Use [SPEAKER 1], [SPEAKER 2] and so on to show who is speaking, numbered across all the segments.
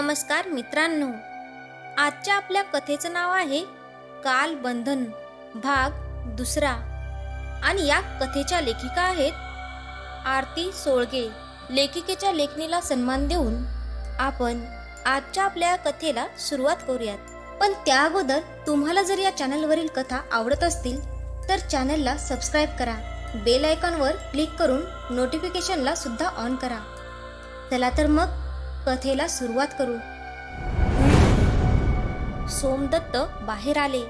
[SPEAKER 1] नमस्कार मित्रांनो, आजच्या आपल्या कथेचं नाव आहे कालबंधन भाग दुसरा. आणि या कथेच्या लेखिका आहेत आरती सोळगे. लेखिकेच्या लेखणीला सन्मान देऊन आपण आजच्या आपल्या कथेला सुरुवात करूयात. पण त्या अगोदर तुम्हाला जर या चॅनलवरील कथा आवडत असतील तर चॅनलला सबस्क्राईब करा, बेल आयकॉनवर क्लिक करून नोटिफिकेशनला सुद्धा ऑन करा. चला तर मग कथेला सुरुवात करू. सोमदत्त बाहेर आले.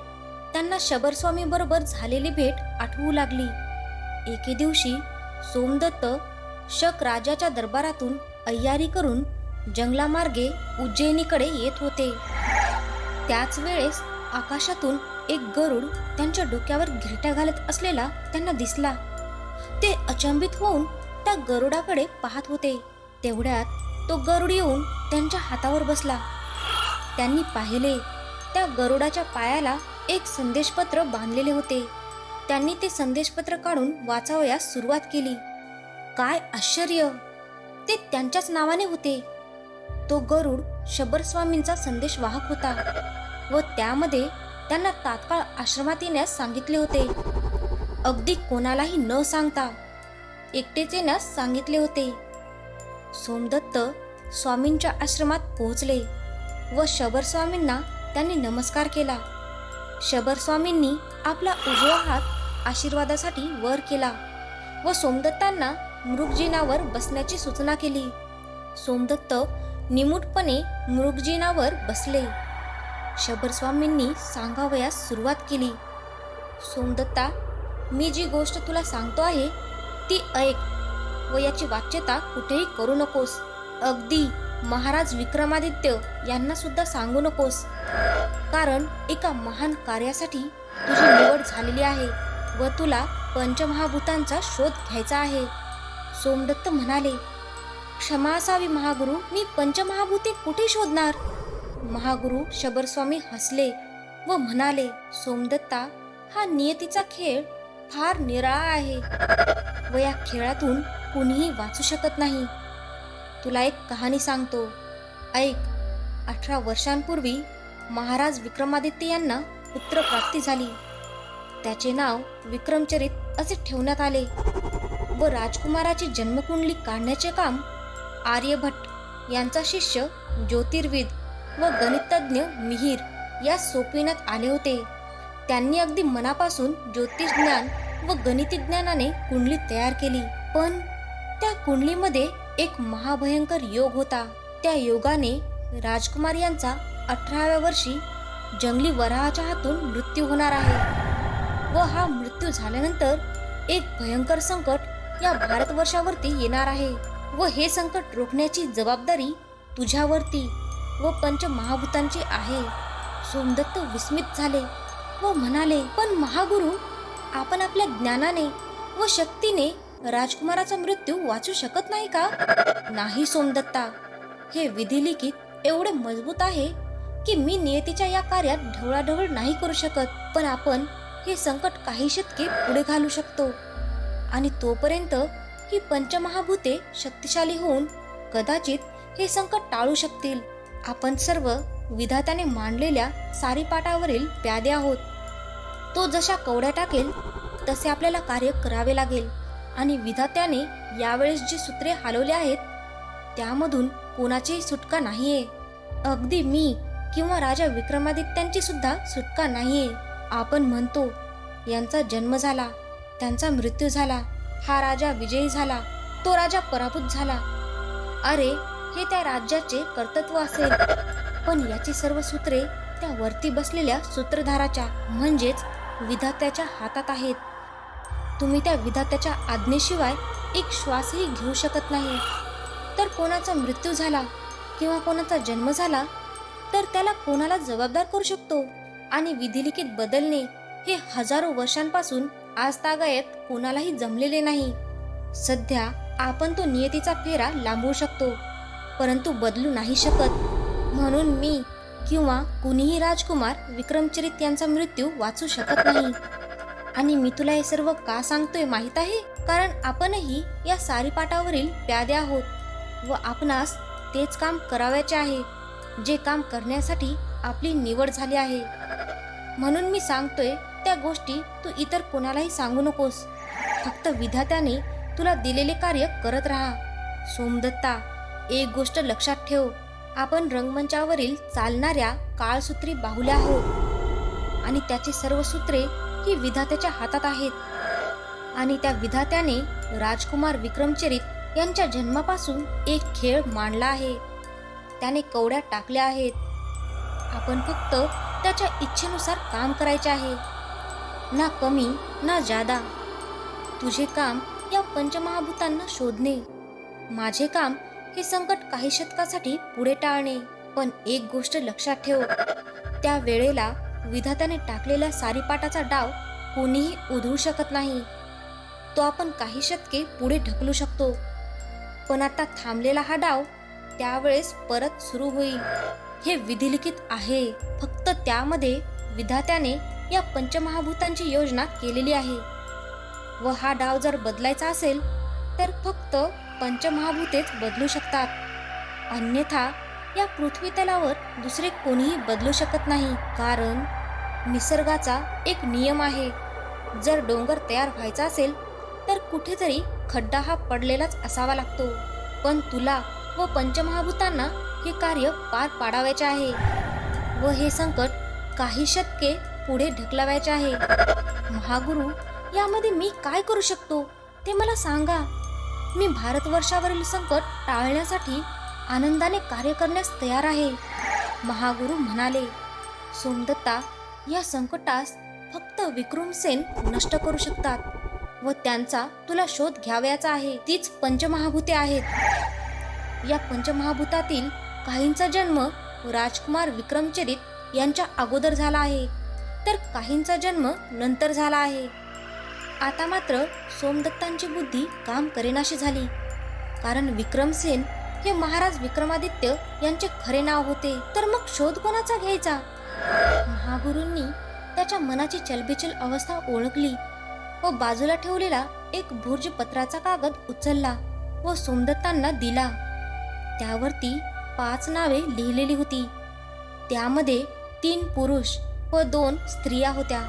[SPEAKER 1] त्यांना शबरस्वामी बरोबर झालेली भेट आठवू लागली. एके दिवशी सोमदत्त शक राजाच्या दरबारातून अय्यारी करून जंगलामार्गे उज्जैनीकडे येत होते. त्याच वेळेस आकाशातून एक गरुड त्यांच्या डोक्यावर घिरट्या घालत असलेला त्यांना दिसला. ते अचंबित होऊन त्या गरुडाकडे पाहत होते. तेवढ्यात तो गरुड येऊन त्यांच्या हातावर बसला. त्यांनी पाहिले त्या गरुडाच्या पायाला एक संदेशपत्र बांधलेले होते. त्यांनी ते संदेशपत्र काढून वाचावयास सुरुवात केली. काय आश्चर्य! ते त्यांच्याच नावाने होते. तो गरुड शबरस्वामींचा संदेश वाहक होता व त्यामध्ये त्यांना तात्काळ आश्रमात येण्यास सांगितले होते. अगदी कोणालाही न सांगता एकटेच येण्यास सांगितले होते. सोमदत्त स्वामींच्या आश्रमात पोहोचले व शबरस्वामींना त्यांनी नमस्कार केला. शबरस्वामींनी आपला उजवा हात आशीर्वादासाठी वर केला व सोमदत्तांना मृगजिनावर बसण्याची सूचना केली. सोमदत्त निमूटपणे मृगजिनावर बसले. शबरस्वामींनी सांगावयास सुरुवात केली. सोमदत्ता, मी जी गोष्ट तुला सांगतो आहे ती ऐक व याची वाच्यता कुठेही करू नकोस. अगदी महाराज विक्रमादित्य यांना सुद्धा सांगू नकोस, कारण एका महान कार्यासाठी तुझी निवड झालेली आहे व तुला पंचमहाभूतांचा शोध घ्यायचा आहे. सोमदत्त म्हणाले, क्षमा असावी महागुरु, मी पंचमहाभूते कुठे शोधणार? महागुरु शबरस्वामी हसले व म्हणाले, सोमदत्ता, हा नियतीचा खेळ फार निराळा आहे व या खेळातून कुणीही वाचू शकत नाही. तुला एक कहाणी सांगतो, ऐक. 18 वर्षांपूर्वी महाराज विक्रमादित्य यांना पुत्रप्राप्ती झाली. त्याचे नाव विक्रमचरित असे ठेवण्यात आले व राजकुमाराची जन्मकुंडली काढण्याचे काम आर्यभट्ट यांचा शिष्य ज्योतिर्विद व गणितज्ञ मिहिर या सोपविण्यात आले होते. त्यांनी अगदी मनापासून ज्योतिषज्ञान व गणितज्ञानाने कुंडली तयार केली. पण त्या कुंडलीमध्ये एक महाभयंकर योग होता. त्या योगाने राजकुमार यांचा 18व्या वर्षी जंगली वराहाच्या हातून मृत्यू होणार आहे व हा मृत्यू झाल्यानंतर एक भयंकर संकट या भारतवर्षावरती येणार आहे व हे संकट रोखण्याची जबाबदारी तुझ्यावरती व पंचमहाभूतांची आहे. सोमदत्त विस्मित झाले व म्हणाले, पण महागुरु, आपण आपल्या ज्ञानाने व शक्तीने राजकुमाराचा मृत्यू वाचू शकत नाही का? नाही सोमदत्ता, हे विधिलिखित एवढे मजबूत आहे की मी नियतीच्या या कार्यात ढवळाढवळ नाही करू शकत. पण आपण हे संकट काही शतके पुढे घालू शकतो आणि तोपर्यंत ही पंचमहाभूते शक्तिशाली होऊन कदाचित हे संकट टाळू शकतील. आपण सर्व विधात्याने मांडलेल्या सारीपाटावरील प्यादे आहोत. तो जशा कवड्या टाकेल तसे आपल्याला कार्य करावे लागेल आणि विधात्याने यावेळेस जी सूत्रे हलवली आहेत त्यामधून कोणाचीही सुटका नाहीये. अगदी मी किंवा राजा विक्रमादित्यांची सुद्धा सुटका नाहीये. आपण म्हणतो यांचा जन्म झाला, त्यांचा मृत्यू झाला, हा राजा विजयी झाला, तो राजा पराभूत झाला. अरे, हे त्या राज्याचे कर्तृत्व असेल, पण याची सर्व सूत्रे त्या वरती बसलेल्या सूत्रधाराच्या म्हणजेच विधात्याच्या हातात आहेत. तुम्ही त्या विधात्याच्या आज्ञेशिवाय एक श्वासही घेऊ शकत नाही. तर कोणाचा मृत्यू झाला किंवा कोणाचा जन्म झाला तर त्याला कोणाला जबाबदार करू शकतो आणि विधिलिखित बदलणे हे हजारो वर्षांपासून आजतागायत कोणालाही जमलेले नाही. सध्या आपण तो नियतीचा फेरा लांबवू शकतो परंतु बदलू नाही शकत. म्हणून मी किंवा कुणीही राजकुमार विक्रमचरित यांचा मृत्यू वाचू शकत नाही. आणि मी तुला हे सर्व का सांगतोय माहित आहे? कारण आपणही या सारीपाटावरील प्यादे आहोत व आपणास तेच काम करावयाचे आहे. जे काम करण्यासाठी आपली निवड झाली आहे. म्हणून मी सांगतोय, त्या गोष्टी तू इतर कोणालाही सांगू नकोस. फक्त विधात्याने तुला दिलेले कार्य करत राहा. सोमदत्ता, एक गोष्ट लक्षात ठेव. आपण रंगमंचावरील चालणाऱ्या काळसूत्री बाहुल्या आहोत आणि त्याची सर्व सूत्रे ही विधात्याच्या हातात आहेत. आणि त्या विधात्याने राजकुमार विक्रमचरित यांच्या जन्मापासून एक खेळ मांडला आहे. त्याने कवड्या टाकल्या आहेत. आपण फक्त त्याच्या इच्छेनुसार काम करायचे आहे, ना कमी ना जादा. तुझे काम या पंचमहाभूतांना शोधणे, माझे काम हे संकट काही शतकासाठी पुढे टाळणे. पण एक गोष्ट लक्षात ठेव, त्या वेळेला विधात्याने टाकलेल्या सारीपाटाचा डाव कोणीही उधळू शकत नाही. तो आपण काही शतके पुढे ढकलू शकतो, पण आता थांबलेला हा डाव त्यावेळेस परत सुरू होईल. हे विधिलिखित आहे. फक्त त्यामध्ये विधात्याने या पंचमहाभूतांची योजना केलेली आहे. व हा डाव जर बदलायचा असेल तर फक्त पंचमहाभूतेच बदलू शकतात. अन्यथा या पृथ्वी तलावर दुसरे कोणीही बदलू शकत नाही. कारण निसर्गाचा एक नियम आहे, जर डोंगर तयार व्हायचा असेल तर कुठेतरी खड्डा हा पडलेलाच असावा लागतो. पण तुला व पंचमहाभूतांना हे कार्य पार पाडावायचे आहे व हे संकट काही शतके पुढे ढकलावायचे आहे. महागुरु, यामध्ये मी काय करू शकतो ते मला सांगा. मी भारतवर्षावरील संकट टाळण्यासाठी आनंदाने कार्य करण्यास तयार आहे. महागुरु म्हणाले, सोमदत्ता, या संकटास फक्त विक्रमसेन नष्ट करू शकतात व त्यांचा तुला शोध घ्यावयाचा आहे. तीच पंचमहाभूते आहेत. या पंचमहाभूतातील काहींचा जन्म राजकुमार विक्रमचरित यांच्या अगोदर झाला आहे, तर काहींचा जन्म नंतर झाला आहे. आता मात्र सोमदत्तांची बुद्धी काम करेनाशी झाली, कारण विक्रमसेन हे महाराज विक्रमादित्य यांचे खरे नाव होते. तर मग शोध कोणाचा घ्यायचा? महागुरूंनी त्याच्या मनाची चलबिचल अवस्था ओळखली व बाजूला ठेवलेला एक भुर्जपत्राचा कागद उचलला व सोमदत्तांना दिला. त्यावरती 5 नावे लिहिलेली होती. त्यामध्ये 3 पुरुष व 2 स्त्रिया होत्या.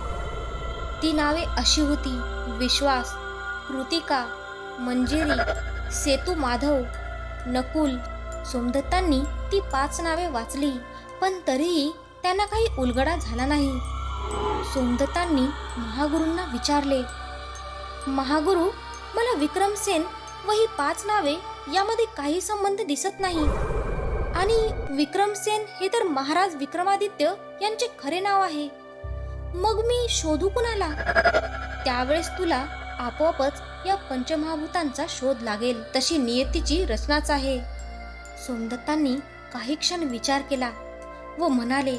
[SPEAKER 1] ती नावे अशी होती: विश्वास, कृतिका, मंजिरी, सेतू माधव, नकुल. सोमदत्तांनी ती 5 नावे वाचली, पण तरीही त्यांना काही उलगडा झाला नाही. सोमदत्तांनी महागुरूंना विचारले, महागुरु, मला विक्रमसेन व ही 5 नावे यामध्ये काही संबंध दिसत नाही. आणि विक्रमसेन हे तर महाराज विक्रमादित्य यांचे खरे नाव आहे. मग मी शोधू कुणाला? त्यावेळेस तुला आपोआपच या पंचमहाभूतांचा शोध लागेल. तशी नियतीची रचनाच आहे. सोमदत्तांनी काही क्षण विचार केला व म्हणाले,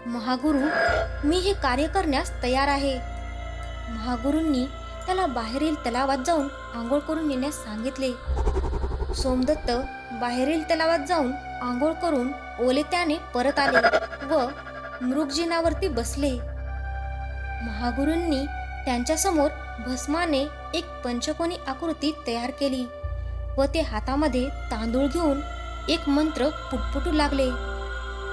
[SPEAKER 1] महागुरु, मी हे कार्य करण्यास तयार आहे. महागुरूंनी त्याला बाहेरील तलावात जाऊन आंघोळ करून येण्यास सांगितले. सोमदत्त बाहेरील तलावात जाऊन आंघोळ करून ओले त्याने परत आले व मृगजिनावरती बसले. महागुरूंनी त्यांच्यासमोर भस्माने एक पंचकोनी आकृती तयार केली व ते हातामध्ये तांदूळ घेऊन एक मंत्र पुटपुटू लागले.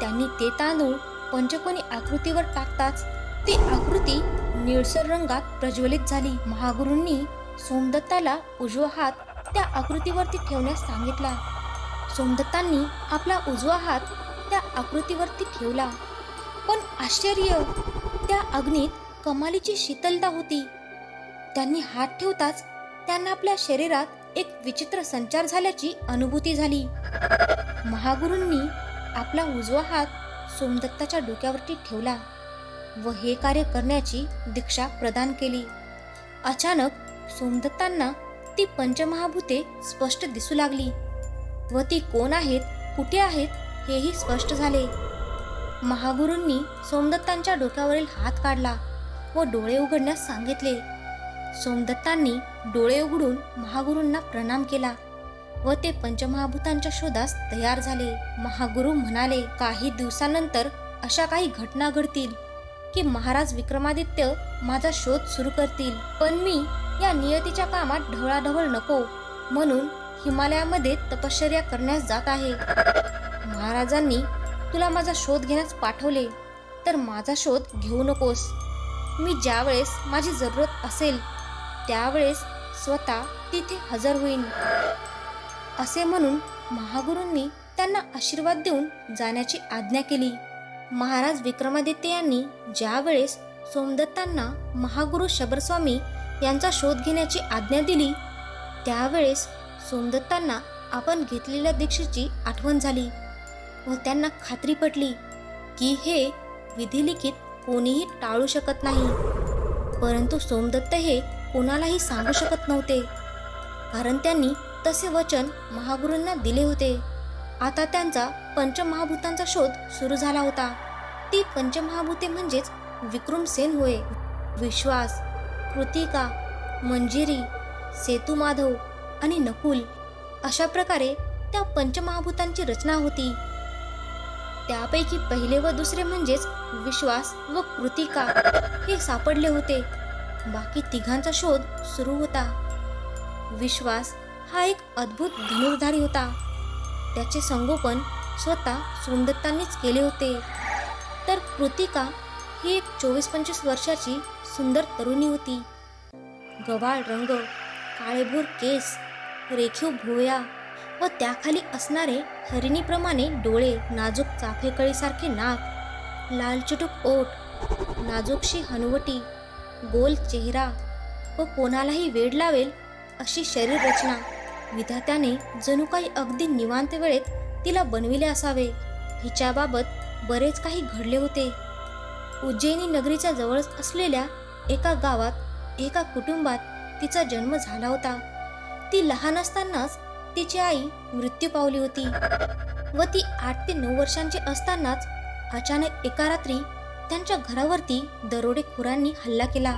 [SPEAKER 1] त्यांनी ते तांदूळ पंचकोनी आकृतीवर टाकताच ती आकृती निळसर रंगात प्रज्वलित झाली. महागुरूंनी सोमदत्ताला उजवा हात त्या आकृतीवरती ठेवण्यास सांगितला. सोमदत्तांनी आपला उजवा हात त्या आकृतीवरती ठेवला, पण आश्चर्य, त्या अग्नीत कमालीची शीतलता होती. त्यांनी हात ठेवताच त्यांना आपल्या शरीरात एक विचित्र संचार झाल्याची अनुभूती झाली. महागुरूंनी आपला उजवा हात सोमदत्ताच्या डोक्यावरती ठेवला व हे कार्य करण्याची दीक्षा प्रदान केली. अचानक सोमदत्तांना ती पंचमहाभूते स्पष्ट दिसू लागली व ती कोण आहेत, कुठे आहेत हेही स्पष्ट झाले. महागुरूंनी सोमदत्तांच्या डोक्यावरील हात काढला व डोळे उघडण्यास सांगितले. सोमदत्तांनी डोळे उघडून महागुरूंना प्रणाम केला व ते पंचमहाभूतांच्या शोधास तयार झाले. महागुरु म्हणाले, काही दिवसानंतर अशा काही घटना घडतील की महाराज विक्रमादित्य माझा शोध सुरू करतील, पण मी या नियतीच्या कामात ढवळाढवळ नको म्हणून हिमालयामध्ये तपश्चर्या करण्यास जात आहे. महाराजांनी तुला माझा शोध घेण्यास पाठवले, तर माझा शोध घेऊ नकोस. मी ज्यावेळेस माझी जरूरत असेल त्यावेळेस स्वतः तिथे हजर होईन. असे म्हणून महागुरूंनी त्यांना आशीर्वाद देऊन जाण्याची आज्ञा केली. महाराज विक्रमादित्य यांनी ज्यावेळेस सोमदत्तांना महागुरु शबरस्वामी यांचा शोध घेण्याची आज्ञा दिली, त्यावेळेस सोमदत्तांना आपण घेतलेल्या दीक्षेची आठवण झाली व त्यांना खात्री पटली की हे विधिलिखित कोणीही टाळू शकत नाही. परंतु सोमदत्त हे कोणालाही सांगू शकत नव्हते, कारण त्यांनी तसे वचन महागुरूंना दिले होते. आता त्यांचा पंचमहाभूतांचा शोध सुरू झाला होता. ती पंचमहाभूते म्हणजेच विक्रमसेन होय. विश्वास, कृतिका, मंजिरी, सेतुमाधव आणि नकुल अशा प्रकारे त्या पंचमहाभूतांची रचना होती. त्यापैकी पहिले व दुसरे म्हणजेच विश्वास व कृतिका हे सापडले होते. बाकी तिघांचा शोध सुरू होता. विश्वास हा एक अद्भुत धनुर्धारी होता. त्याचे संगोपन स्वतः सोमदत्तांनीच केले होते. तर कृतिका ही एक 24-25 वर्षाची सुंदर तरुणी होती. गव्हाळ रंग, काळेभोर केस, रेखीव भुवया व त्याखाली असणारे हरिणीप्रमाणे डोळे, नाजूक चाफेकळीसारखे नाक, लालचुटुक ओठ, नाजूकशी हनुवटी, गोल चेहरा व कोणालाही वेड लावेल अशी शरीर रचना. विधात्याने जणू काही अगदी निवांत वेळेत तिला बनविले असावे. हिच्याबाबत बरेच काही घडले होते. उज्जैनी नगरीच्या जवळ असलेल्या एका गावात एका कुटुंबात तिचा जन्म झाला होता. ती लहान असतानाच तिची आई मृत्यू पावली होती व ती 8 ते 9 वर्षांची असतानाच अचानक एका रात्री त्यांच्या घरावरती दरोडेखोरांनी हल्ला केला.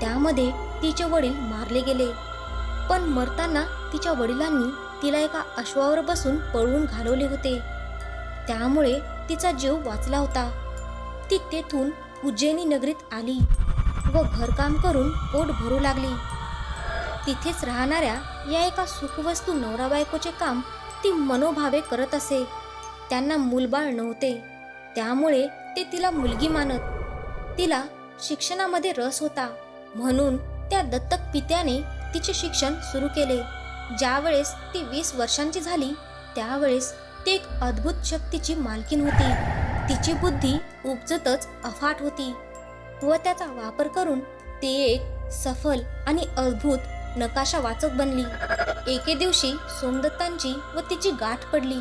[SPEAKER 1] त्यामध्ये तिचे वडील मारले गेले. पण मरताना तिच्या वडिलांनी तिला एका अश्वावर बसून पळवून घालवले होते. त्यामुळे तिचा जीव वाचला होता. ती तेथून उज्जैनी नगरीत आली व घरकाम करून पोट भरू लागली. तिथेच राहणाऱ्या या एका सुखवस्तू नवरा बायकोचे काम ती मनोभावे करत असे. त्यांना मूलबाळ नव्हते, त्यामुळे ते तिला मुलगी मानत. तिला शिक्षणामध्ये रस होता, म्हणून त्या दत्तक पित्याने तिचे शिक्षण सुरू केले. ज्यावेळेस ती 20 वर्षांची झाली त्यावेळेस ती एक अद्भुत शक्तीची मालकीन होती. तिची बुद्धी उपजतच अफाट होती व त्याचा वापर करून ती एक सफल आणि अद्भुत नकाशा वाचक बनली. एके दिवशी सोमदत्तांची व तिची गाठ पडली.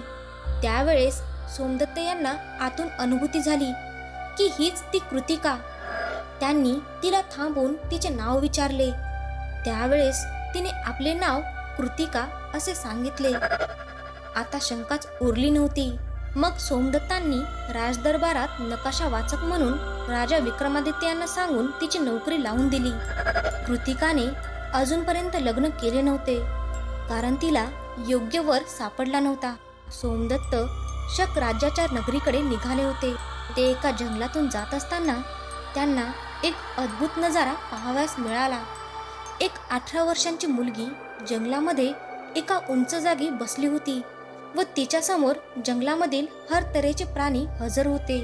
[SPEAKER 1] त्यावेळेस सोमदत्त यांना आतून अनुभूती झाली की हीच ती कृतिका. त्यांनी तिला थांबवून तिचे नाव विचारले. त्यावेळेस तिने आपले नाव कृतिका असे सांगितले. आता शंकाच उरली नव्हती. मग सोमदत्तांनी राजदरबारात नकाशा वाचक म्हणून राजा विक्रमादित्य यांना सांगून तिची नोकरी लावून दिली. कृतिकाने अजूनपर्यंत लग्न केले नव्हते, कारण तिला योग्य वर सापडला नव्हता. सोमदत्त शक राज्याच्या नगरीकडे निघाले होते. ते एका जंगलातून जात असताना त्यांना एक अद्भुत नजारा पाहावयास मिळाला. एक 18 वर्षांची मुलगी जंगलामध्ये एका उंच जागी बसली होती व तिच्या समोर जंगलामधील हर तऱ्हेचे प्राणी हजर होते.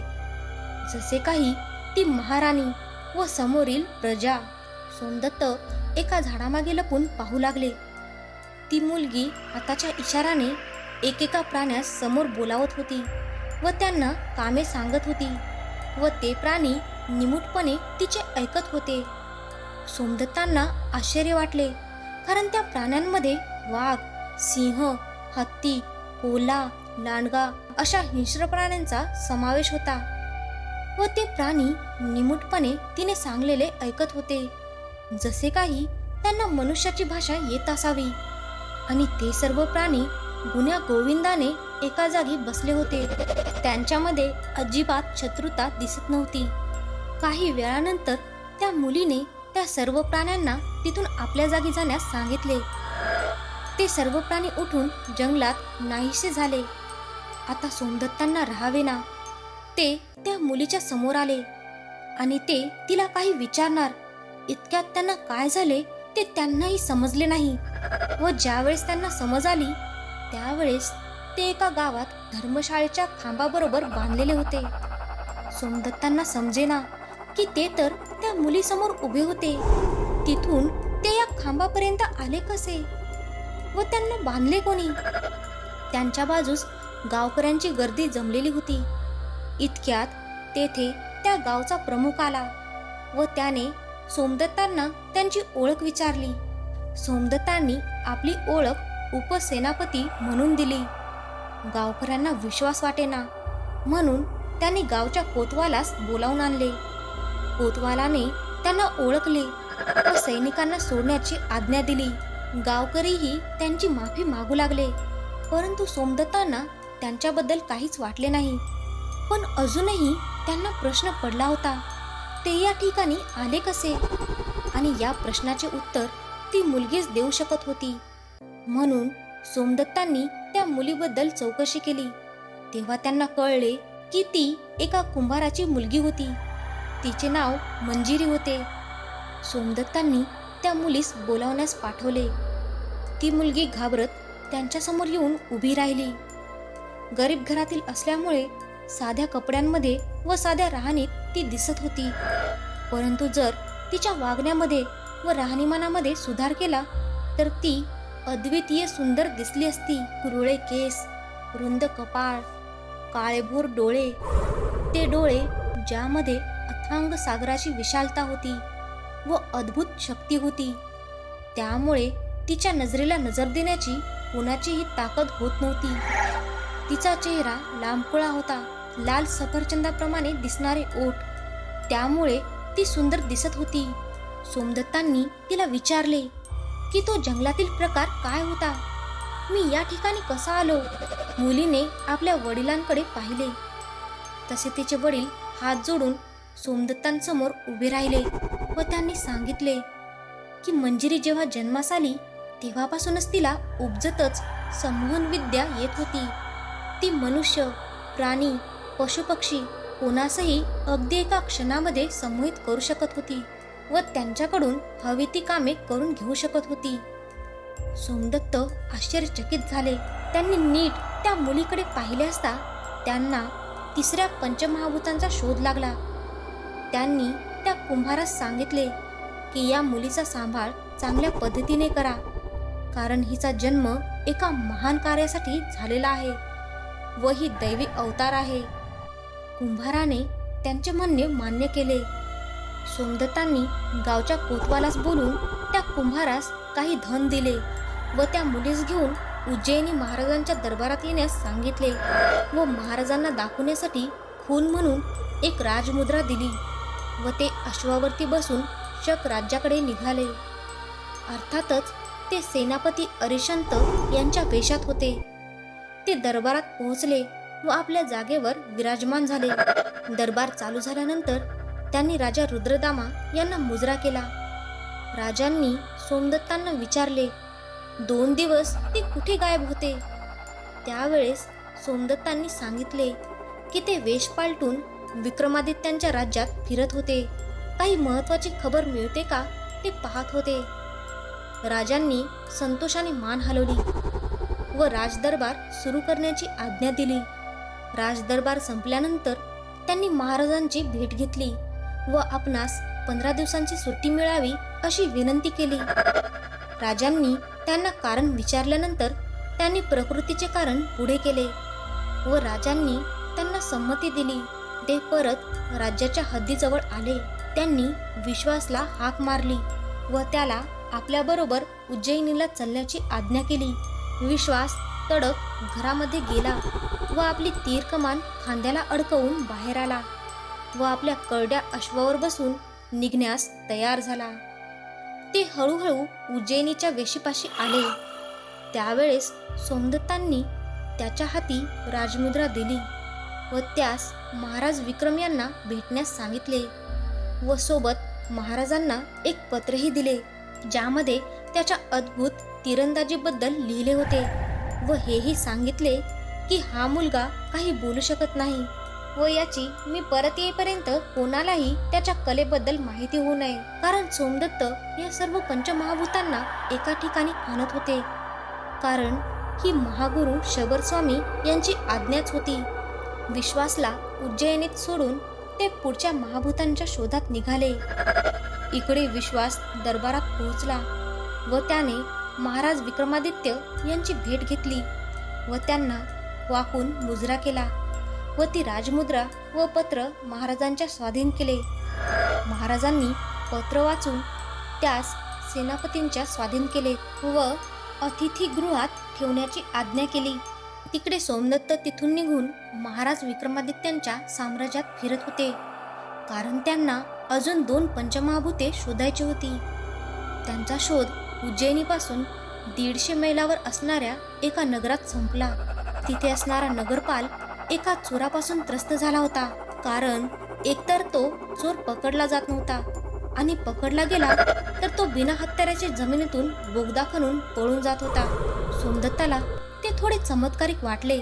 [SPEAKER 1] जसे काही ती महाराणी व समोरील प्रजा. सोमदत्त एका झाडामागे लपून पाहू लागले. ती मुलगी हाताच्या इशाराने एकेका प्राण्यास समोर बोलावत होती व त्यांना कामे सांगत होती व ते प्राणी निमूटपणे तिचे ऐकत होते. सोमदत्तांना आश्चर्य वाटले, कारण त्या प्राण्यांमध्ये वाघ, सिंह, हत्ती, कोल्हा, लांडगा अशा हिंस्र प्राण्यांचा समावेश होता व ते प्राणी निमूटपणे तिने सांगलेले ऐकत होते, जसे काही त्यांना मनुष्याची भाषा येत असावी. आणि ते सर्व प्राणी गुण्या गोविंदाने एका जागी बसले होते. त्यांच्यामध्ये अजिबात शत्रुता दिसत नव्हती. काही वेळानंतर त्या मुलीने त्या सर्व प्राण्यांना तिथून आपल्या जागी जाण्यास सांगितले. ते सर्व प्राणी उठून जंगलात नाहीसे झाले. आता सोमदत्तांना राहावेना. ते त्या मुलीच्या समोर आले आणि ते तिला काही विचारणार. इतक्यात त्यांना काय झाले ते त्यांनाही समजले नाही व ज्यावेळेस त्यांना समज आली त्यावेळेस ते एका गावात धर्मशाळेच्या खांबाबरोबर बांधलेले होते. सोमदत्तांना समजेना की ते तर त्या मुलीसमोर उभे होते. तिथून ते या खांबापर्यंत आले कसे व त्यांना बांधले कोणी? त्यांच्या बाजूस गावकऱ्यांची गर्दी जमलेली होती. इतक्यात तेथे त्या गावचा प्रमुख आला व त्याने सोमदत्तांना त्यांची ओळख विचारली. सोमदत्तांनी आपली ओळख उपसेनापती म्हणून दिली. गावकऱ्यांना विश्वास वाटेना म्हणून त्यांनी गावच्या कोतवालास बोलावून आणले. कोतवालाने त्यांना ओळखले व सैनिकांना सोडण्याची आज्ञा दिली. गावकरीही त्यांची माफी मागू लागले, परंतु सोमदत्तांना त्यांच्याबद्दल काहीच वाटले नाही. पण अजूनही त्यांना प्रश्न पडला होता, ते या ठिकाणी आले कसे? आणि या प्रश्नाचे उत्तर ती मुलगीच देऊ शकत होती. म्हणून सोमदत्तांनी त्या मुलीबद्दल चौकशी केली. तेव्हा त्यांना कळले की ती एका कुंभाराची मुलगी होती. तिचे नाव मंजिरी होते. सोमदत्तांनी त्या मुलीस बोलावण्यास पाठवले. ती मुलगी घाबरत त्यांच्यासमोर येऊन उभी राहिली. गरीब घरातील असल्यामुळे साध्या कपड्यांमध्ये व साध्या राहणीत ती दिसत होती. परंतु जर तिच्या वागण्यामध्ये व राहणीमानामध्ये सुधार केला तर ती अद्वितीय सुंदर दिसली असती. कुरळे केस, रुंद कपाळ, काळेभोर डोळे, ते डोळे ज्यामध्ये अथांग सागराची विशालता होती व अद्भुत शक्ती होती. त्यामुळे तिच्या नजरेला नजर देण्याची कोणाचीही ताकद होत नव्हती. तिचा चेहरा लांबकुळा होता, लाल सफरचंदाप्रमाणे दिसणारे ओठ, त्यामुळे ती सुंदर दिसत होती. सोमदत्तांनी तिला विचारले की तो जंगलातील प्रकार काय होता? मी या ठिकाणी कसा आलो? मुलीने आपल्या वडिलांकडे पाहिले. तसे तिचे वडील हात जोडून सोमदत्तांसमोर उभे राहिले व त्यांनी सांगितले की मंजिरी जेव्हा जन्मास आली तेव्हापासूनच तिला उपजतच संमोहन विद्या येत होती. ती मनुष्य, प्राणी, पशुपक्षी कोणासही अगदी एका क्षणामध्ये संमोहित करू शकत होती व त्यांच्याकडून हवी ती कामे करून घेऊ शकत होती. सोमदत्त आश्चर्यचकित झाले. त्यांनी नीट त्या मुलीकडे पाहिले असता त्यांना तिसऱ्या पंचमहाभूतांचा शोध लागला. त्यांनी त्या कुंभारास सांगितले की या मुलीचा सांभाळ चांगल्या पद्धतीने करा, कारण हिचा जन्म एका महान कार्यासाठी झालेला आहे व ही दैवी अवतार आहे. कुंभाराने त्यांचे म्हणणे मान्य केले. सोमदत्तांनी गावच्या कोतवालास बोलून त्या कुंभारास काही धन दिले व त्या मुलीस घेऊन उज्जैनी महाराजांच्या दरबारात येण्यास सांगितले व महाराजांना दाखवण्यासाठी खून म्हणून एक राजमुद्रा दिली व ते अश्वावरती बसून शक राज्याकडे निघाले. अर्थातच ते सेनापती अरिशंत यांच्या वेशात होते. ते दरबारात पोहोचले व आपल्या जागेवर विराजमान झाले. दरबार चालू झाल्यानंतर त्यांनी राजा रुद्रदामा यांना मुजरा केला. राजांनी सोमदत्तांना विचारले 2 दिवस ते कुठे गायब होते? त्यावेळेस सोमदत्तांनी सांगितले की ते वेश पालटून विक्रमादित्यांच्या राज्यात फिरत होते. काही महत्वाची खबर मिळते का ते पाहत होते. राजांनी संतोषाने मान हलवली व राजदरबार सुरू करण्याची आज्ञा दिली. राजदरबार संपल्यानंतर त्यांनी महाराजांची भेट घेतली व आपणास 15 दिवसांची सुट्टी मिळावी अशी विनंती केली. राजांनी त्यांना कारण विचारल्यानंतर त्यांनी प्रकृतीचे कारण पुढे केले व राजांनी त्यांना संमती दिली. ते परत राज्याच्या हद्दीजवळ आले. त्यांनी विश्वासला हाक मारली व त्याला आपल्याबरोबर उज्जैनीला चालण्याची आज्ञा केली. विश्वास तडक घरामध्ये गेला व आपली तीर कमान खांद्याला अडकवून बाहेर आला व आपल्या करड्या अश्वावर बसून निघण्यास तयार झाला. ते हळूहळू उज्जैनीच्या वेशीपाशी आले. त्यावेळेस सोमदत्तांनी त्याच्या हाती राजमुद्रा दिली व त्यास महाराज विक्रम यांना भेटण्यास सांगितले व सोबत महाराजांना एक पत्रही दिले, ज्यामध्ये त्याच्या अद्भुत तिरंदाजीबद्दल लिहिले होते व हेही सांगितले की हा मुलगा काही बोलू शकत नाही व याची मी परत येईपर्यंत कोणालाही त्याच्या कलेबद्दल माहिती होऊ नये, कारण सोमदत्त या सर्व पंचमहाभूतांना एका ठिकाणी आणत होते. कारण ही महागुरु शबरस्वामी यांची आज्ञाच होती. विश्वासला उज्जैनीत सोडून ते पुढच्या महाभूतांच्या शोधात निघाले. इकडे विश्वास दरबारात पोहोचला व त्याने महाराज विक्रमादित्य यांची भेट घेतली व त्यांना वाकून मुजरा केला व ती राजमुद्रा व पत्र महाराजांच्या स्वाधीन केले. महाराजांनी पत्र वाचून त्यास सेनापतींच्या स्वाधीन केले व अतिथीगृहात ठेवण्याची आज्ञा केली. तिकडे सोमदत्त तिथून निघून महाराज विक्रमादित्यांच्या साम्राज्यात फिरत होते, कारण त्यांना अजून 2 पंचमहाभूते शोधायची होती. त्यांचा शोध उज्जैनीपासून 150 मैलावर असणाऱ्या एका नगरात संपला. तिथे असणारा नगरपाल एका चोरापासून त्रस्त झाला होता, कारण एकतर तो चोर पकडला जात नव्हता आणि पकडला गेला तर तो बिना हत्याराच्या जमिनीतून बोगदा खणून पळून जात होता. सोमदत्ताला ते थोडे चमत्कारिक वाटले,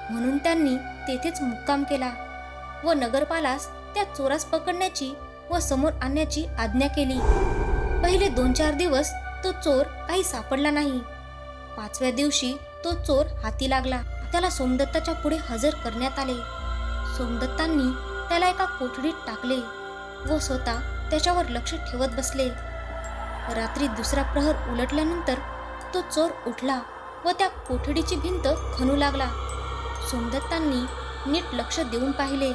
[SPEAKER 1] म्हणून त्यांनी तेथेच मुक्काम केला व नगरपालास त्या चोरास पकडण्याची व समोर आणण्याची आज्ञा केली. पहिले 2-4 दिवस तो चोर काही सापडला नाही. 5व्या दिवशी तो चोर हाती लागला. त्याला सोमदत्ताच्या पुढे हजर करण्यात आले. सोमदत्तांनी त्याला एका कोठडीत टाकले व स्वतः त्याच्यावर लक्ष ठेवत बसले. रात्री 2रा प्रहर उलटल्यानंतर तो चोर उठला व त्या कोठडीची भिंत खणू लागला. सोमदत्तांनी नीट लक्ष देऊन पाहिले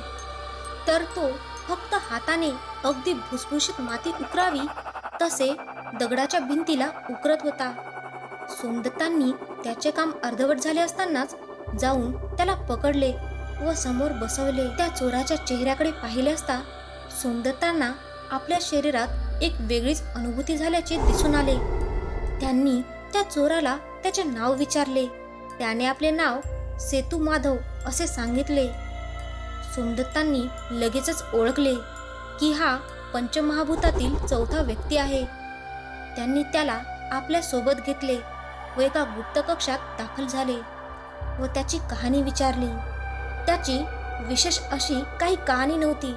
[SPEAKER 1] तर तो फक्त हाताने अगदी भुसभुशीत माती उकरावी तसे दगडाच्या भिंतीला उकरत होता. सोमदत्तांनी त्याचे काम अर्धवट झाले असतानाच जाऊन त्याला पकडले व समोर बसवले. त्या चोराच्या चेहऱ्याकडे पाहिले असता सोमदत्तांना आपल्या शरीरात एक वेगळीच अनुभूती झाल्याचे दिसून आले. त्यांनी त्या चोराला त्याचे नाव विचारले. त्याने आपले नाव सेतू माधव असे सांगितले. सोमदत्तांनी लगेचच ओळखले की हा पंचमहाभूतातील 4था व्यक्ती आहे. त्यांनी त्याला आपल्या सोबत घेतले व एका गुप्त कक्षात दाखल झाले व त्याची कहाणी विचारली. त्याची विशेष अशी काही कहाणी नव्हती.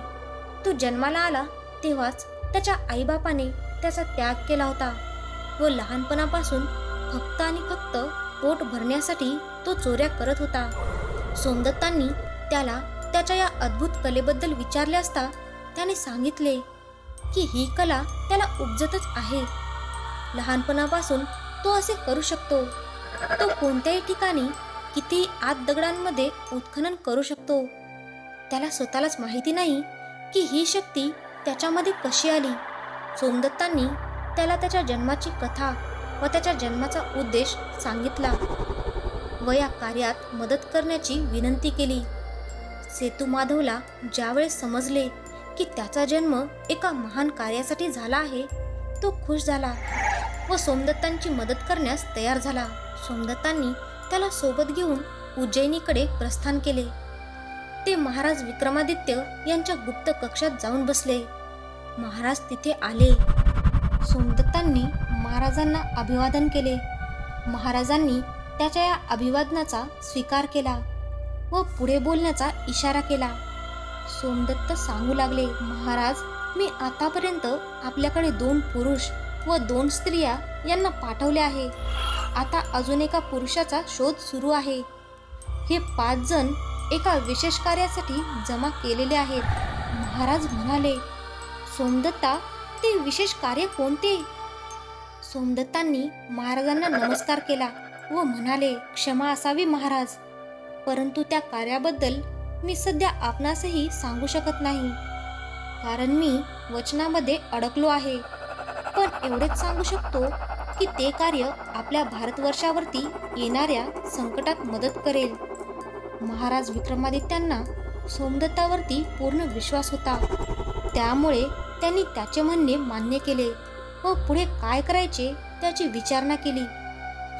[SPEAKER 1] तो जन्माला आला तेव्हाच त्याच्या आईबापाने त्याचा त्याग केला होता व लहानपणापासून फक्त आणि फक्त पोट भरण्यासाठी तो चोऱ्या करत होता. सोमदत्तांनी त्याला त्याच्या या अद्भुत कलेबद्दल विचारले असता त्याने सांगितले की ही कला त्याला उपजतच आहे. लहानपणापासून तो असे करू शकतो. तो कोणत्याही ठिकाणी किती आत दगडांमध्ये उत्खनन करू शकतो. त्याला स्वतःलाच माहिती नाही की ही शक्ती त्याच्यामध्ये कशी आली. सोमदत्तांनी त्याला त्याच्या जन्माची कथा व त्याच्या जन्माचा उद्देश सांगितला व या कार्यात मदत करण्याची विनंती केली. सेतू माधवला ज्यावेळेस समजले की त्याचा जन्म एका महान कार्यासाठी झाला आहे, तो खुश झाला व सोमदत्तांची मदत करण्यास तयार झाला. सोमदत्तांनी त्याला सोबत घेऊन उज्जैनीकडे प्रस्थान केले. ते महाराज विक्रमादित्य यांच्या गुप्त कक्षात जाऊन बसले. महाराज तिथे आले. सोमदत्तांनी महाराजांना अभिवादन केले. महाराजांनी त्याच्या या अभिवादनाचा स्वीकार केला व पुढे बोलण्याचा इशारा केला. सोमदत्त सांगू लागले, महाराज, मी आतापर्यंत आपल्याकडे 2 पुरुष व 2 स्त्रिया यांना पाठवले आहे. आता अजून एका पुरुषाचा शोध सुरू आहे. हे 5 जण एका विशेष कार्यासाठी जमा केलेले आहेत. महाराज म्हणाले, सोमदत्ता, ते विशेष कार्य कोणते? सोमदत्तांनी महाराजांना नमस्कार केला व म्हणाले, क्षमा असावी महाराज, परंतु त्या कार्याबद्दल मी सध्या आपणासही सांगू शकत नाही, कारण मी वचनामध्ये अडकलो आहे. पण एवढेच सांगू शकतो की ते कार्य आपल्या भारतवर्षावरती येणाऱ्या संकटात मदत करेल. महाराज विक्रमादित्यांना सोमदत्तावरती पूर्ण विश्वास होता, त्यामुळे त्यांनी त्याचे म्हणणे मान्य केले व पुढे काय करायचे त्याची विचारणा केली.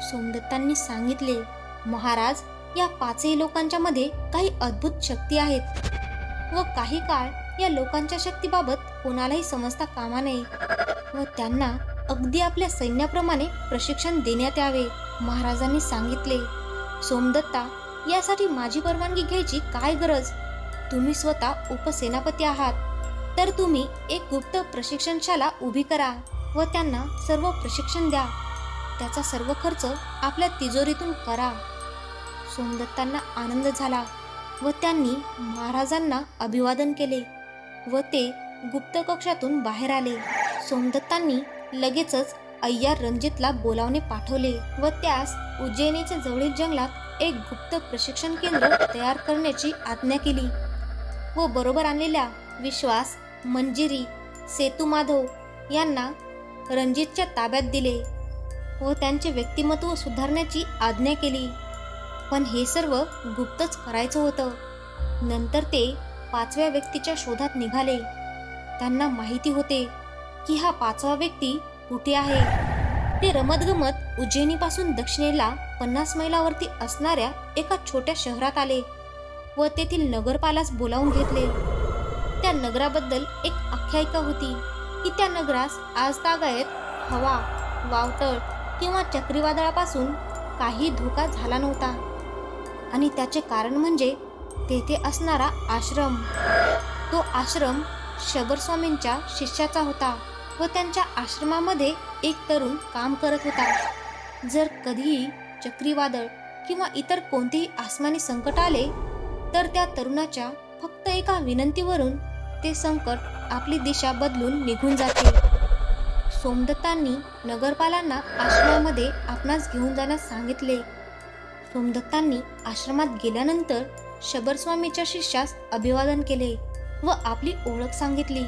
[SPEAKER 1] सोमदत्तांनी सांगितले, महाराज, या 5ही लोकांच्या मध्ये काही अद्भुत शक्ती आहेत व काही काळ या लोकांच्या शक्तीबाबत कोणालाही समजता कामा नये व त्यांना अगदी आपल्या सैन्याप्रमाणे प्रशिक्षण देण्यात यावे. महाराजांनी सांगितले, सोमदत्ता, यासाठी माझी परवानगी घ्यायची काय गरज? तुम्ही स्वतः उपसेनापती आहात, तर तुम्ही एक गुप्त प्रशिक्षणशाला उभी करा व त्यांना सर्व प्रशिक्षण द्या. त्याचा सर्व खर्च आपल्या तिजोरीतून करा. सोमदत्तांना आनंद झाला व त्यांनी महाराजांना अभिवादन केले व ते गुप्त कक्षातून बाहेर आले. सोमदत्तांनी लगेचच अय्यर रणजितला बोलावणे पाठवले व त्यास उज्जैनीच्या जवळील जंगलात एक गुप्त प्रशिक्षण केंद्र तयार करण्याची आज्ञा केली व बरोबर आणलेल्या विश्वास, मंजिरी, सेतुमाधव यांना रणजितच्या ताब्यात दिले व त्यांचे व्यक्तिमत्व सुधारण्याची आज्ञा केली. पण हे सर्व गुप्तच करायचं होतं. नंतर ते 5व्या व्यक्तीच्या शोधात निघाले. त्यांना माहिती होते की हा 5वा व्यक्ती कुठे आहे. ते रमतगमत उज्जैनीपासून दक्षिणेला 50 मैलावरती असणाऱ्या एका छोट्या शहरात आले व तेथील नगरपालास बोलावून घेतले. त्या नगराबद्दल एक आख्यायिका होती की त्या नगरास आजतागायत हवा, वावटळ किंवा चक्रीवादळापासून काही धोका झाला नव्हता आणि त्याचे कारण म्हणजे तेथे असणारा आश्रम. तो आश्रम शबरस्वामींच्या शिष्याचा होता व त्यांच्या आश्रमामध्ये एक तरुण काम करत होता. जर कधीही चक्रीवादळ किंवा इतर कोणतेही आसमानी संकट आले तर त्या तरुणाच्या फक्त एका विनंतीवरून ते संकट आपली दिशा बदलून निघून जाते. सोमदत्तांनी नगरपालांना आश्रमामध्ये आपणास घेऊन जाण्यास सांगितले. सोमदत्तांनी आश्रमात गेल्यानंतर शबरस्वामीच्या शिष्यास अभिवादन केले व आपली ओळख सांगितली.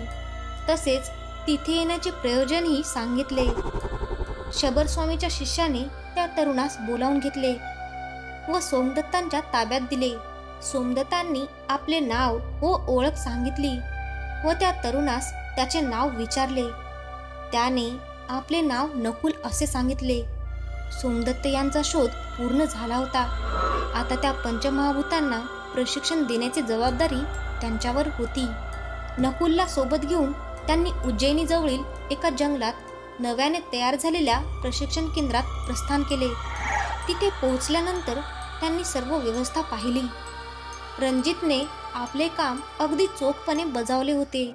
[SPEAKER 1] तसेच तिथे येण्याचे प्रयोजनही सांगितले. शबरस्वामीच्या शिष्याने त्या तरुणास बोलावून घेतले व सोमदत्तांच्या ताब्यात दिले. सोमदत्तांनी आपले नाव व ओळख सांगितली व त्या तरुणास त्याचे नाव विचारले. त्याने आपले नाव नकुल असे सांगितले. सोमदत्त यांचा शोध पूर्ण झाला होता. आता त्या पंचमहाभूतांना प्रशिक्षण देण्याची जबाबदारी त्यांच्यावर होती. नकुलला सोबत घेऊन त्यांनी उज्जैनी जवळील एका जंगलात नव्याने तयार झालेल्या प्रशिक्षण केंद्रात प्रस्थान केले. तिथे पोहोचल्यानंतर त्यांनी सर्व व्यवस्था पाहिली. रणजितने आपले काम अगदी चोखपणे बजावले होते.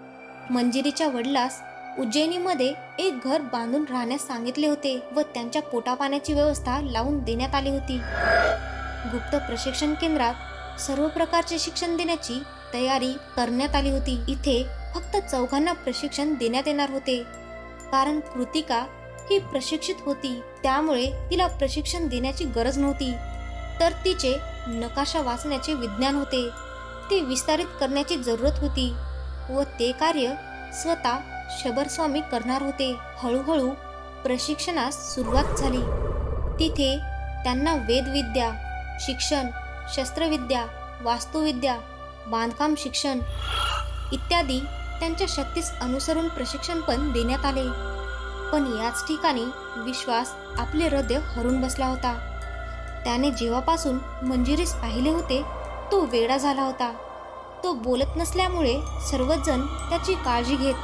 [SPEAKER 1] मंजिरीच्या वडिलास उज्जैनीमध्ये एक घर बांधून राहण्यास सांगितले होते व त्यांच्या पोटापाण्याची व्यवस्था लावून देण्यात आली होती. गुप्त प्रशिक्षण केंद्रात सर्व प्रकारचे शिक्षण देण्याची तयारी करण्यात आली होती. इथे फक्त 4घांना प्रशिक्षण देण्यात येणार होते कारण कृतिका ही प्रशिक्षित होती, त्यामुळे तिला प्रशिक्षण देण्याची गरज नव्हती. तर तिचे नकाशा वाचण्याचे विज्ञान होते, ते विस्तारित करण्याची जरूरत होती व ते कार्य स्वतः शबरस्वामी करणार होते. हळूहळू प्रशिक्षणास सुरुवात झाली. तिथे त्यांना वेदविद्या शिक्षण, शस्त्रविद्या, वास्तुविद्या, बांधकाम शिक्षण इत्यादी त्यांच्या शक्तीस अनुसरून प्रशिक्षण पण देण्यात आले. पण याच ठिकाणी विश्वास आपले हृदय हरून बसला होता. त्याने जेव्हापासून मंजिरीस पाहिले होते तो वेडा झाला होता. तो बोलत नसल्यामुळे सर्वच जण त्याची काळजी घेत,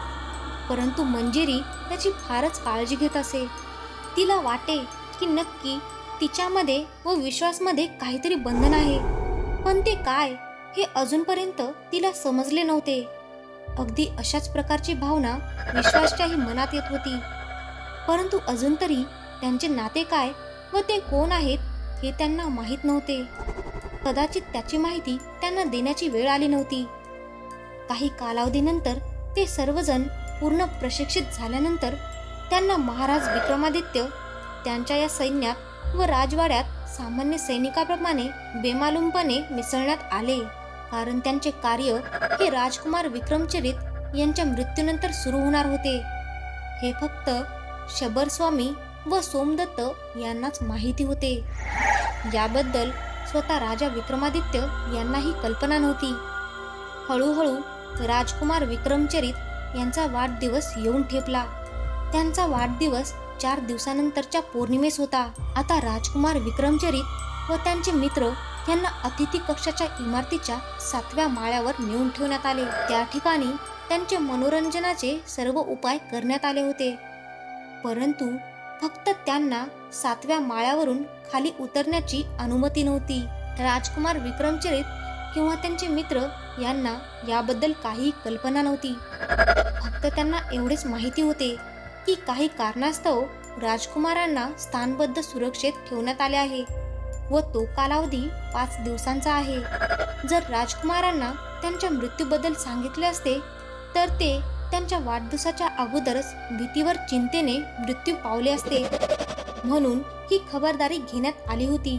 [SPEAKER 1] परंतु मंजिरी त्याची फारच काळजी घेत असे. तिला वाटे की नक्की तिच्यामध्ये व विश्वासमध्ये काहीतरी बंधन आहे, पण ते काय हे अजूनपर्यंत तिला समजले नव्हते. अगदी अशाच प्रकारची भावना विश्वासच्याही मनात येत होती, परंतु अजून तरी त्यांचे नाते काय व ते कोण आहेत हे त्यांना माहीत नव्हते. कदाचित त्याची माहिती त्यांना देण्याची वेळ आली नव्हती. काही कालावधीनंतर ते सर्वजण पूर्ण प्रशिक्षित झाल्यानंतर त्यांना महाराज विक्रमादित्य त्यांच्या या सैन्यात व राजवाड्यात सामान्य सैनिकाप्रमाणे बेमालूमपणे मिसळण्यात आले, कारण त्यांचे कार्य हे राजकुमार विक्रमचरित यांच्या मृत्यूनंतर सुरू होणार होते. हे फक्त शबरस्वामी व सोमदत्त यांनाच माहिती होते. याबद्दल स्वतः राजा विक्रमादित्य यांनाही कल्पना नव्हती. हळूहळू राजकुमार विक्रमचरित यांचा वाढदिवस येऊन ठेपला. त्यांचा वाढदिवस 4 दिवसानंतरच्या पौर्णिमेस होता. आता राजकुमार विक्रमचरित व त्यांचे मित्र यांना अतिथी कक्षाच्या इमारतीच्या 7व्या माळ्यावर नेऊन ठेवण्यात आले. त्या ठिकाणी त्यांचे मनोरंजनाचे सर्व उपाय करण्यात आले होते, परंतु फक्त त्यांना 7व्या माळ्यावरून खाली उतरण्याची अनुमती नव्हती. राजकुमार विक्रमचरित किंवा त्यांचे मित्र यांना याबद्दल काही कल्पना नव्हती. फक्त त्यांना एवढेच माहिती होते की काही कारणास्तव राजकुमारांना स्थानबद्ध सुरक्षेत ठेवण्यात आले आहे व तो कालावधी 5 दिवसांचा आहे. जर राजकुमारांना त्यांच्या मृत्यूबद्दल सांगितले असते तर ते त्यांच्या वाढदिवसाच्या अगोदरच भीतीवर चिंतेने मृत्यू पावले असते. म्हणून ही खबरदारी घेण्यात आली होती.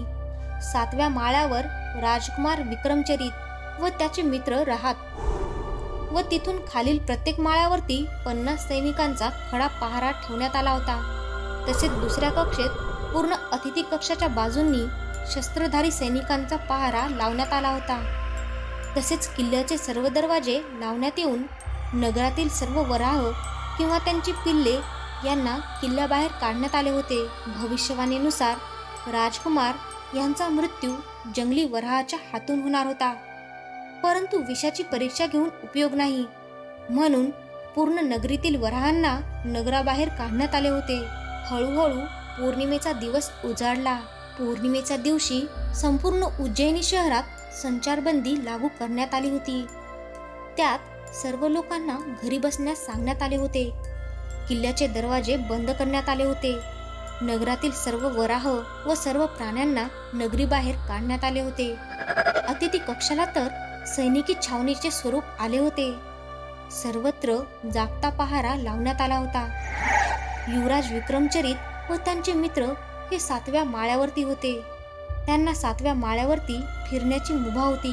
[SPEAKER 1] 7व्या माळ्यावर राजकुमार विक्रमचरित व त्याचे मित्र राहत व तिथून खालील प्रत्येक माळ्यावरती 50 सैनिकांचा खडा पहारा ठेवण्यात आला होता. तसेच दुसऱ्या कक्षेत पूर्ण अतिथी कक्षाच्या बाजूंनी शस्त्रधारी सैनिकांचा पहारा लावण्यात आला होता. तसेच किल्ल्याचे सर्व दरवाजे लावण्यात येऊन नगरातील सर्व वराह किंवा त्यांची पिल्ले यांना किल्ल्याबाहेर काढण्यात आले होते. भविष्यवाणीनुसार राजकुमार यांचा मृत्यू जंगली वराहाच्या हातून होणार होता, परंतु विषाची परीक्षा घेऊन उपयोग नाही, म्हणून पूर्ण नगरीतील वराहांना नगराबाहेर काढण्यात आले होते. हळूहळू पौर्णिमेचा दिवस उजाडला. पौर्णिमेच्या दिवशी संपूर्ण उज्जैनी शहरात संचारबंदी लागू करण्यात आली होती. त्यात सर्व लोकांना घरी बसण्यास सांगण्यात आले होते. किल्ल्याचे दरवाजे बंद करण्यात आले होते. नगरातील सर्व वराह व सर्व प्राण्यांना नगरीबाहेर काढण्यात आले होते. अतिथी कक्षाला तर सैनिकी छावणीचे स्वरूप आले होते. सर्वत्र जागता पहारा लावण्यात आला होता. युवराज विक्रमचरित व त्यांचे मित्र हे 7व्या माळ्यावरती होते. त्यांना 7व्या माळ्यावरती फिरण्याची मुभा होती,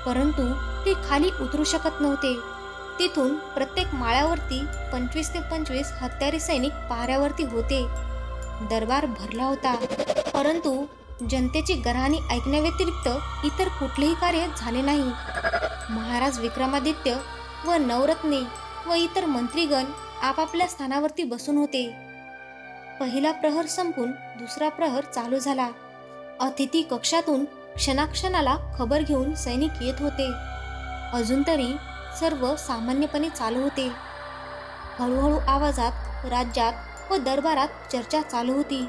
[SPEAKER 1] परंतु ते खाली उतरू शकत नव्हते. तिथून प्रत्येक माळ्यावरती 25 ते 25 हत्यारी सैनिक पहाऱ्यावरती होते. दरबार भरला होता, परंतु जनतेची गराहणी ऐकण्याव्यतिरिक्त इतर कुठलेही कार्य झाले नाही. महाराज विक्रमादित्य व नवरत्ने व इतर मंत्रीगण आपापल्या स्थानावरती बसून होते. पहिला प्रहर संपून दुसरा प्रहर चालू झाला. अतिथी कक्षातून क्षणाक्षणाला खबर घेऊन सैनिक येत होते. अजून तरी सर्व सामान्यपणे चालू होते. हळूहळू आवाजात राज्यात व दरबारात चर्चा चालू होती.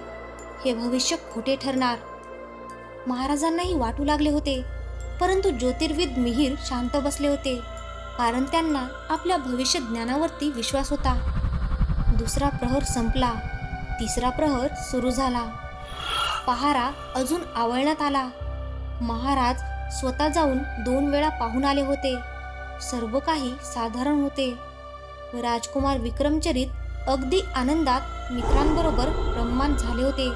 [SPEAKER 1] हे भविष्य खोटे ठरणार. महाराजांनाही वाटू लागले होते, परंतु ज्योतिर्विद मिहीर शांत बसले होते, कारण त्यांना आपल्या भविष्य ज्ञानावरती विश्वास होता. दुसरा प्रहर संपला. तिसरा प्रहर सुरू झाला. पहारा अजून आवळण्यात आला. महाराज स्वतः जाऊन 2 वेळा पाहून आले होते. सर्व काही साधारण होते. राजकुमार विक्रमचरित अगदी आनंदात मित्रांबरोबर रममाण झाले होते.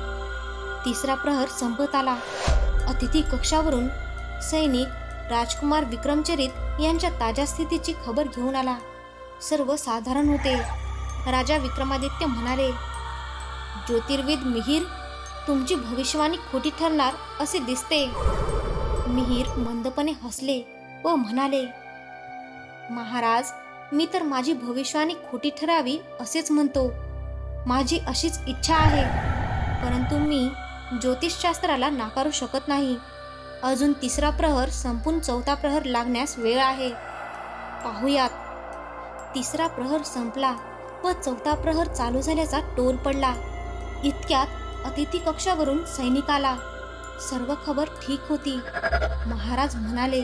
[SPEAKER 1] तिसरा प्रहर संपत आला. अतिथी कक्षावरून सैनिक राजकुमार विक्रमचरित यांच्या ताज्या स्थितीची खबर घेऊन आला. सर्व साधारण होते. राजा विक्रमादित्य म्हणाले, ज्योतिर्विद मिहीर, तुमची भविष्यवाणी खोटी ठरणार असे दिसते. मिहीर मंदपणे हसले व म्हणाले, महाराज, मी तर माझी भविष्यवाणी खोटी ठरावी असेच म्हणतो. माझी अशीच इच्छा आहे, परंतु मी ज्योतिषशास्त्राला नाकारू शकत नाही. अजून तिसरा प्रहर संपून चौथा प्रहर लागण्यास वेळ आहे. पाहूयात. तिसरा प्रहर संपला व चौथा प्रहर चालू झाल्याचा टोल पडला. इतक्यात अतिथी कक्षावरून सैनिक आला. सर्व खबर ठीक होती. महाराज म्हणाले,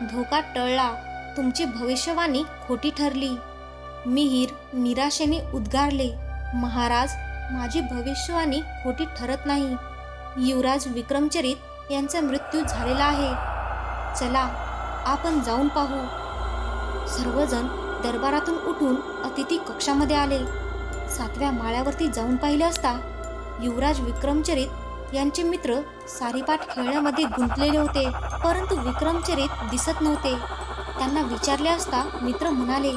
[SPEAKER 1] धोका टळला. तुमची भविष्यवाणी खोटी ठरली. मिहीर निराशेने उद्गारले, महाराज, माझी भविष्यवाणी खोटी ठरत नाही. युवराज विक्रमचरित यांचा मृत्यू झालेला आहे. चला, आपण जाऊन पाहू. सर्वजण दरबारातून उठून अतिथी कक्षामध्ये आले. 7व्या माळ्यावरती जाऊन पाहिले असता युवराज विक्रमचरित यांचे मित्र सारीपाट खेळण्यामध्ये गुंतलेले होते, परंतु विक्रमचरित दिसत नव्हते. त्यांना विचारले असता मित्र म्हणाले,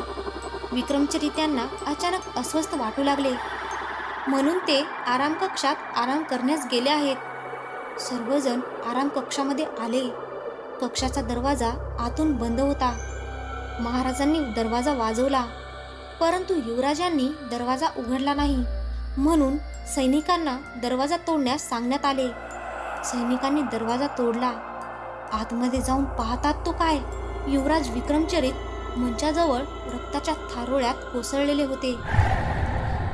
[SPEAKER 1] विक्रमचरित यांना अचानक अस्वस्थ वाटू लागले, म्हणून ते आराम कक्षात आराम करण्यास गेले आहेत. सर्वजण आराम कक्षामध्ये आले. कक्षाचा दरवाजा आतून बंद होता. महाराजांनी दरवाजा वाजवला, परंतु युवराजांनी दरवाजा उघडला नाही, म्हणून सैनिकांना दरवाजा तोडण्यास सांगण्यात आले. सैनिकांनी दरवाजा तोडला. आतमध्ये जाऊन पाहतात तो काय, युवराज विक्रमचरित मंचाजवळ रक्ताच्या थारोळ्यात कोसळलेले होते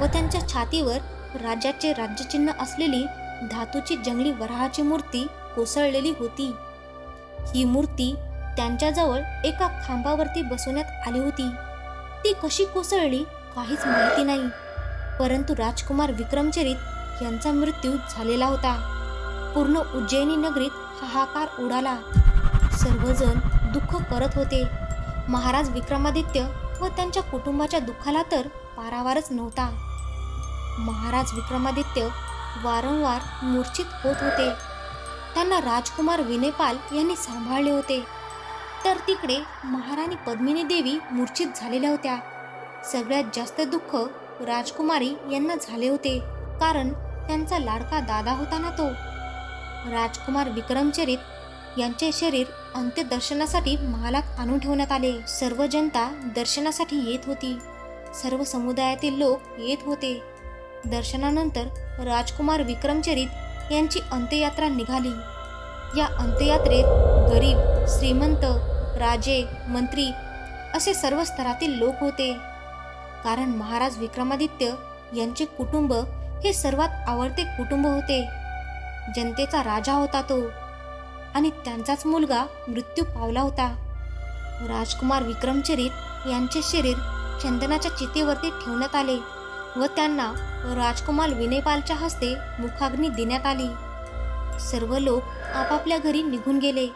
[SPEAKER 1] व त्यांच्या छातीवर राज्याचे राज्यचिन्ह असलेली धातूची जंगली वराहाची मूर्ती कोसळलेली होती. ही मूर्ती त्यांच्याजवळ एका खांबावरती बसवण्यात आली होती. ती कशी कोसळली काहीच माहिती नाही. परंतु राजकुमार विक्रमचरित यांचा मृत्यू झालेला होता. पूर्ण उज्जैनी नगरीत हाहाकार उडाला. सर्वजण दुःख करत होते. महाराज विक्रमादित्य व त्यांच्या कुटुंबाच्या दुःखाला तर पारावारच नव्हता. महाराज विक्रमादित्य वारंवार मूर्छित होत होते. त्यांना राजकुमार विनयपाल यांनी सांभाळले होते. तर तिकडे महाराणी पद्मिनी देवी मूर्छित झालेल्या होत्या. सगळ्यात जास्त दुःख राजकुमारी यांना झाले होते, कारण त्यांचा लाडका दादा होता ना तो. राजकुमार विक्रमचरित यांचे शरीर अंत्यदर्शनासाठी महालात आणून ठेवण्यात आले. सर्व जनता दर्शनासाठी येत होती. सर्व समुदायातील लोक येत होते. दर्शनानंतर राजकुमार विक्रमचरित यांची अंत्ययात्रा निघाली. या अंत्ययात्रेत गरीब, श्रीमंत, राजे, मंत्री असे सर्व स्तरातील लोक होते. कारण महाराज विक्रमादित्य यांचे कुटुंब हे सर्वात आवडते कुटुंब होते. जनतेचा राजा होता तो, आणि त्यांचाच मुलगा मृत्यू पावला होता. राजकुमार विक्रमचरित यांचे शरीर चंदनाच्या चितेवरती ठेवण्यात आले व त्यांना राजकुमार विनयपालच्या हस्ते मुखाग्नी देण्यात आली. सर्व लोक आपापल्या घरी निघून गेले.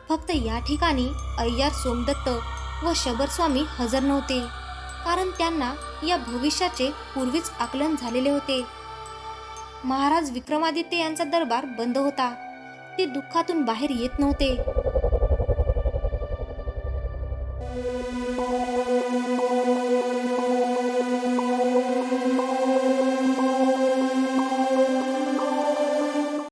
[SPEAKER 1] फक्त या ठिकाणी अय्यार सोमदत्त व शबरस्वामी हजर नव्हते, कारण त्यांना या भविष्याचे पूर्वीच आकलन झालेले होते. महाराज विक्रमादित्य यांचा दरबार बंद होता. ते दुःखातून बाहेर येत नव्हते.